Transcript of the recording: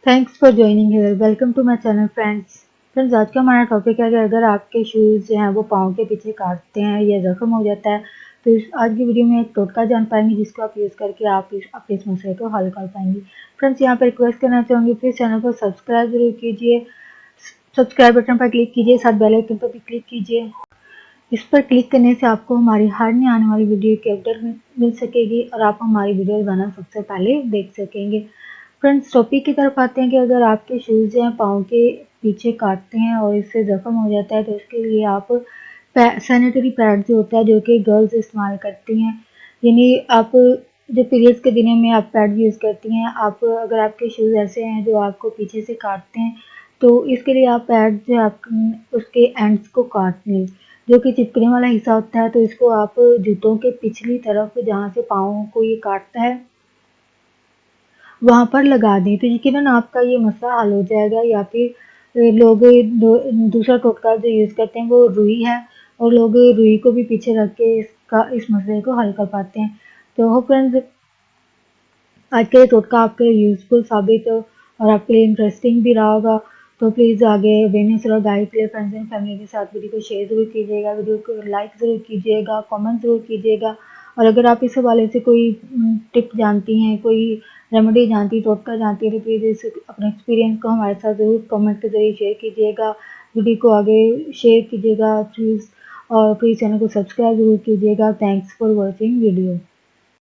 Thanks for joining here. Welcome to my channel friends. आज का हमारा टॉपिक है कि अगर आपके शूज़ जो हैं वो पाँव के पीछे काटते हैं या ज़ख्म हो जाता है तो आज की वीडियो में एक टोटका जान पाएंगे जिसको आप यूज़ करके आप अपने इस मसले को हल कर पाएंगे। फ्रेंड्स, यहाँ पर रिक्वेस्ट करना चाहूँगी, प्लीज़ चैनल को सब्सक्राइब जरूर कीजिए। सब्सक्राइब बटन पर क्लिक कीजिए, साथ बेल आइकन पर भी क्लिक कीजिए। इस पर क्लिक करने से आपको हमारी हर नई आने वाली वीडियो की अपडेट मिल सकेगी और आप हमारी वीडियो रोजाना सबसे पहले देख सकेंगे। फ्रेंड्स, टॉपिक की तरफ आते हैं कि अगर आपके शूज़ जो हैं पाँव के पीछे काटते हैं और इससे ज़ख्म हो जाता है तो इसके लिए आप सैनिटरी पैड जो होता है जो कि गर्ल्स इस्तेमाल करती हैं, यानी आप जो पीरियड्स के दिनों में आप पैड यूज़ करती हैं, आप अगर आपके शूज़ ऐसे हैं जो आपको पीछे से काटते हैं तो इसके लिए आप पैड जो आप उसके एंड्स को काट लें, जो कि चिपकने वाला हिस्सा होता है, तो इसको आप जूतों के पिछली तरफ जहाँ से पाँव को ये काटता है वहाँ पर लगा दें तो यकीनन आपका ये मसला हल हो जाएगा। या फिर लोग दूसरा टोटका जो यूज़ करते हैं वो रुई है और लोग रुई को भी पीछे रख के इस मसले को हल कर पाते हैं। तो हो फ्रेंड्स, आज का ये टोटका आपके लिए यूज़फुल साबित हो और आपके लिए इंटरेस्टिंग भी रहा होगा। तो प्लीज़ आगे अवेयरनेस और गाइड के लिए फ्रेंड्स एंड फैमिली के साथ वीडियो को शेयर ज़रूर कीजिएगा, वीडियो को लाइक ज़रूर कीजिएगा, कमेंट ज़रूर कीजिएगा। और अगर आप इस हवाले से कोई टिप जानती हैं, कोई रेमेडी जानती, टोटका जानती है तो प्लीज़ इस अपने एक्सपीरियंस को हमारे साथ ज़रूर कमेंट के ज़रिए शेयर कीजिएगा, वीडियो को आगे शेयर कीजिएगा प्लीज़, और प्लीज़ चैनल को सब्सक्राइब ज़रूर कीजिएगा। Thanks for watching video.